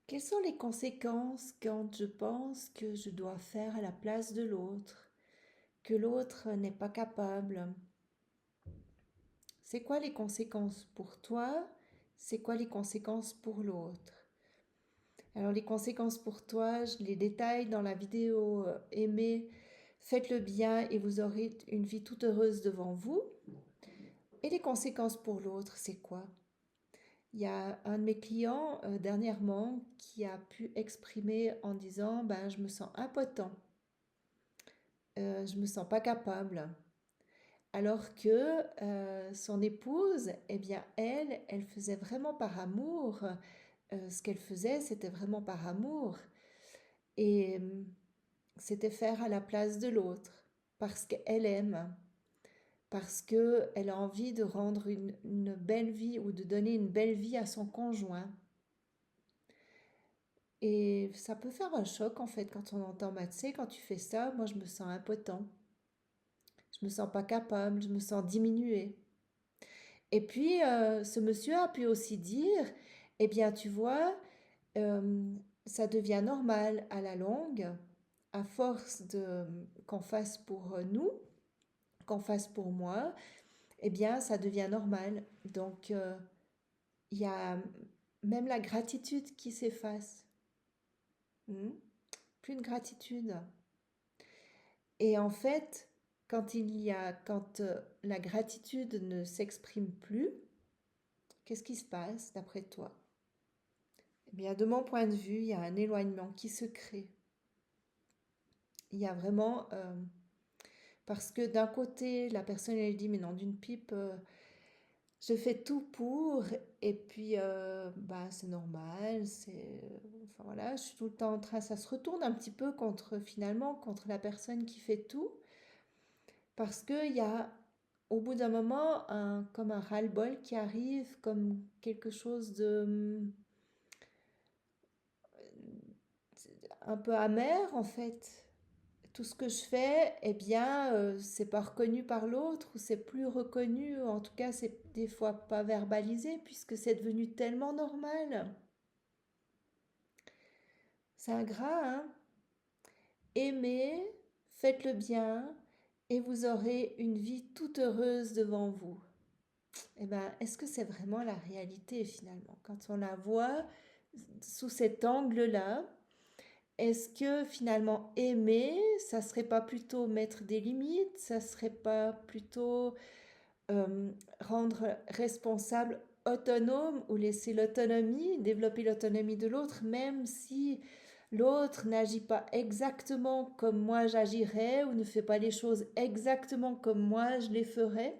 Quelles sont les conséquences quand je pense que je dois faire à la place de l'autre, que l'autre n'est pas capable? C'est quoi les conséquences pour toi? C'est quoi les conséquences pour l'autre? Alors les conséquences pour toi, je les détaille dans la vidéo Aimez, faites le bien et vous aurez une vie toute heureuse devant vous. Et les conséquences pour l'autre, c'est quoi? Il y a un de mes clients dernièrement qui a pu exprimer en disant ben, je me sens impotent, je me sens pas capable. Alors que son épouse, eh bien elle faisait vraiment par amour. Ce qu'elle faisait, c'était vraiment par amour. Et c'était faire à la place de l'autre, parce qu'elle aime, parce qu'elle a envie de rendre une belle vie ou de donner une belle vie à son conjoint. Et ça peut faire un choc en fait quand on entend, bah, tu sais, quand tu fais ça, moi je me sens impotent, je me sens pas capable, je me sens diminuée. Et puis ce monsieur a pu aussi dire, eh bien tu vois, euh, ça devient normal à la longue, à force de qu'on fasse pour nous, qu'on fasse pour moi, eh bien ça devient normal. Donc il y a même la gratitude qui s'efface. Hmm. Plus de gratitude. Et en fait, quand la gratitude ne s'exprime plus, qu'est-ce qui se passe d'après toi? Eh bien, de mon point de vue, il y a un éloignement qui se crée. Il y a vraiment, parce que d'un côté, la personne elle dit, mais non, d'une pipe, je fais tout pour, et puis, bah, c'est normal, enfin voilà, je suis tout le temps en train, ça se retourne un petit peu contre, finalement, contre la personne qui fait tout. Parce qu'il y a, au bout d'un moment, comme un ras-le-bol qui arrive, comme quelque chose de un peu amer en fait. Tout ce que je fais, eh bien, c'est pas reconnu par l'autre ou c'est plus reconnu. En tout cas, c'est des fois pas verbalisé puisque c'est devenu tellement normal. C'est ingrat, hein? Aimez, faites le bien et vous aurez une vie toute heureuse devant vous. Eh ben, est-ce que c'est vraiment la réalité finalement? Quand on la voit sous cet angle-là, est-ce que finalement aimer, ça serait pas plutôt mettre des limites, ça serait pas plutôt euh, rendre responsable autonome ou laisser l'autonomie, développer l'autonomie de l'autre, même si l'autre n'agit pas exactement comme moi j'agirais ou ne fait pas les choses exactement comme moi je les ferais?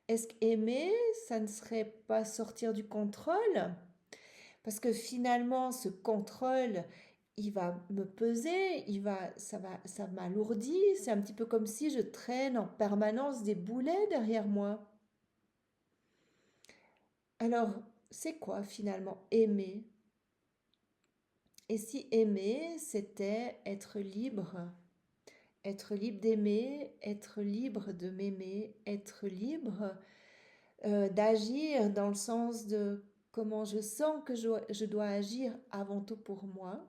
Est-ce qu'aimer, ça ne serait pas sortir du contrôle? Parce que finalement, ce contrôle, il va me peser, ça m'alourdit. C'est un petit peu comme si je traîne en permanence des boulets derrière moi. Alors, c'est quoi finalement aimer? Et si aimer, c'était être libre d'aimer, être libre de m'aimer, être libre d'agir dans le sens de comment je sens que je dois agir avant tout pour moi.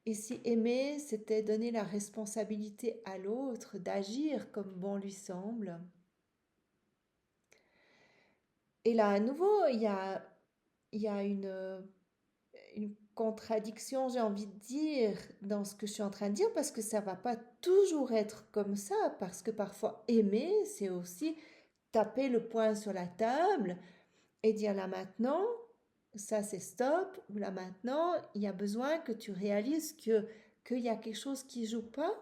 Et si aimer, c'était donner la responsabilité à l'autre d'agir comme bon lui semble. Et là, à nouveau, il y a une contradiction, j'ai envie de dire, dans ce que je suis en train de dire, parce que ça va pas toujours être comme ça, parce que parfois aimer, c'est aussi taper le poing sur la table et dire là maintenant, ça c'est stop, ou là maintenant, il y a besoin que tu réalises qu'il y a quelque chose qui joue pas.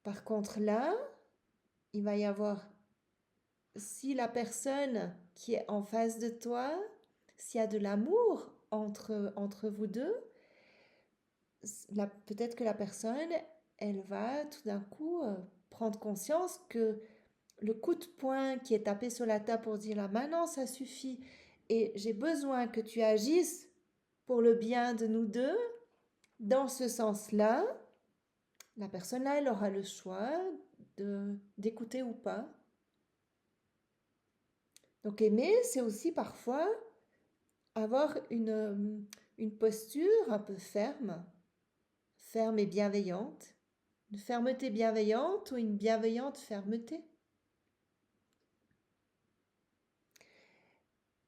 Par contre là, il va y avoir, si la personne qui est en face de toi, s'il y a de l'amour entre vous deux, peut-être que la personne, elle va tout d'un coup prendre conscience que le coup de poing qui est tapé sur la table pour dire là maintenant ça suffit et j'ai besoin que tu agisses pour le bien de nous deux, dans ce sens-là, la personne là, elle aura le choix d'écouter ou pas. Donc aimer, c'est aussi parfois avoir une posture un peu ferme, ferme et bienveillante, une fermeté bienveillante ou une bienveillante fermeté.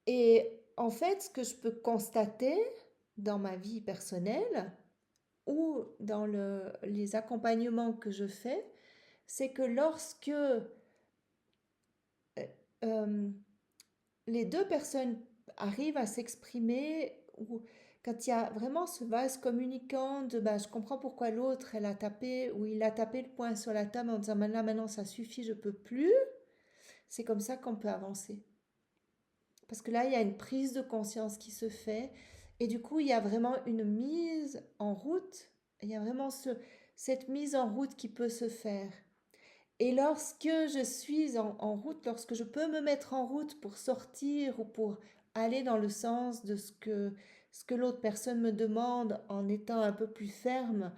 Et en fait, ce que je peux constater dans ma vie personnelle ou dans les accompagnements que je fais, c'est que lorsque euh, les deux personnes arrivent à s'exprimer, ou quand il y a vraiment ce vase communicant de bah, je comprends pourquoi l'autre elle a tapé ou il a tapé le poing sur la table en disant maintenant ça suffit, je peux plus, c'est comme ça qu'on peut avancer. Parce que là, il y a une prise de conscience qui se fait et du coup, il y a vraiment une mise en route. Il y a vraiment cette mise en route qui peut se faire. Et lorsque je suis en route, lorsque je peux me mettre en route pour sortir ou pour aller dans le sens de ce que l'autre personne me demande en étant un peu plus ferme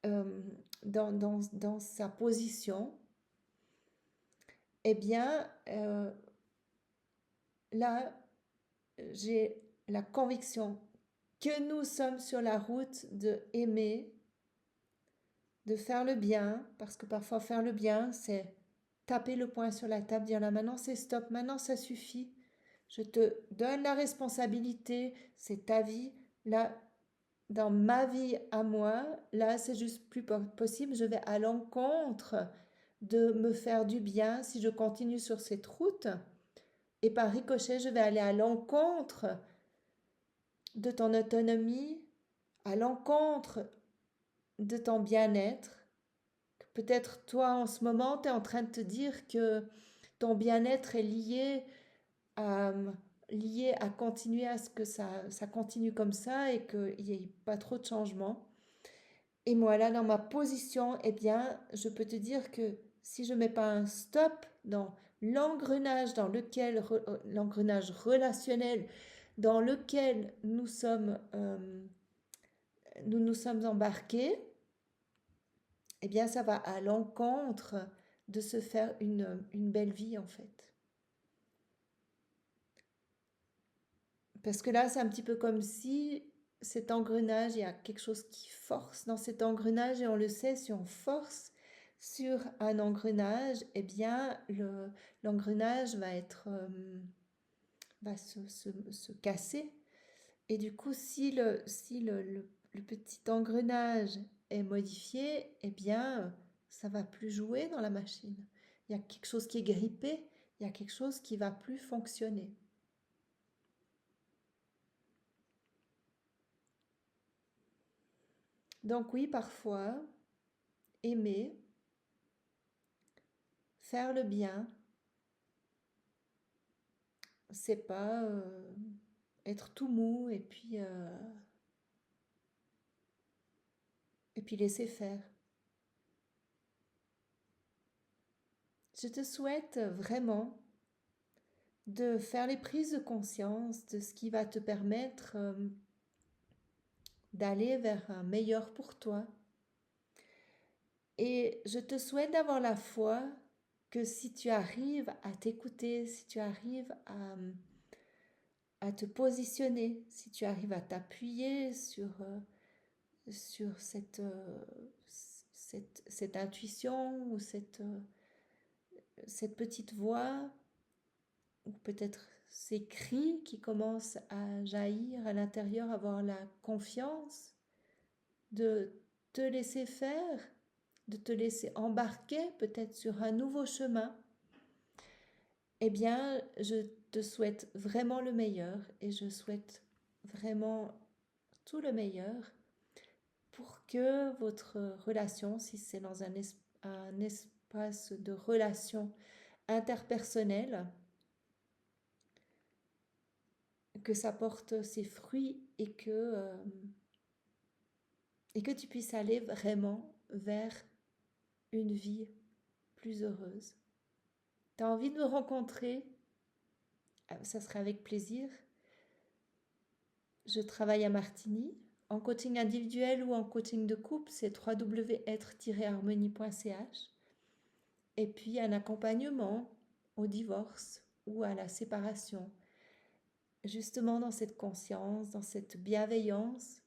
euh, dans sa position, eh bien, là, j'ai la conviction que nous sommes sur la route de aimer, de faire le bien, parce que parfois faire le bien, c'est taper le poing sur la table, dire là maintenant c'est stop, maintenant ça suffit, je te donne la responsabilité, c'est ta vie, là dans ma vie à moi, là c'est juste plus possible, je vais à l'encontre de me faire du bien si je continue sur cette route et par ricochet je vais aller à l'encontre de ton autonomie, à l'encontre de ton bien-être. Peut-être toi en ce moment, tu es en train de te dire que ton bien-être est à, lié à continuer à ce que ça continue comme ça et qu'il n'y ait pas trop de changements. Et moi là, dans ma position, eh bien, je peux te dire que si je ne mets pas un stop dans l'engrenage l'engrenage relationnel dans lequel nous nous sommes embarqués, eh bien, ça va à l'encontre de se faire une belle vie, en fait. Parce que là, c'est un petit peu comme si cet engrenage, il y a quelque chose qui force dans cet engrenage, et on le sait, si on force sur un engrenage, eh bien, l'engrenage va se casser. Et du coup, si le petit engrenage est modifié, eh bien, ça va plus jouer dans la machine. Il y a quelque chose qui est grippé, il y a quelque chose qui va plus fonctionner. Donc oui, parfois, aimer, faire le bien, c'est pas être tout mou et puis laisser faire. Je te souhaite vraiment de faire les prises de conscience de ce qui va te permettre d'aller vers un meilleur pour toi. Et je te souhaite d'avoir la foi que si tu arrives à t'écouter, si tu arrives à te positionner, si tu arrives à t'appuyer sur cette intuition ou cette petite voix, ou peut-être ces cris qui commencent à jaillir à l'intérieur, avoir la confiance de te laisser faire, de te laisser embarquer peut-être sur un nouveau chemin, eh bien, je te souhaite vraiment le meilleur et je souhaite vraiment tout le meilleur pour que votre relation, si c'est dans un espace de relation interpersonnelle, que ça porte ses fruits et que tu puisses aller vraiment vers une vie plus heureuse. Tu as envie de me rencontrer? Ça serait avec plaisir. Je travaille à Martigny, en coaching individuel ou en coaching de couple, c'est www.être-harmonie.ch. Et puis un accompagnement au divorce ou à la séparation. justement dans cette conscience, dans cette bienveillance.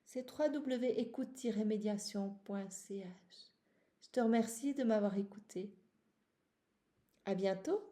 C'est www.écoute-médiation.ch. Je te remercie de m'avoir écouté. À bientôt.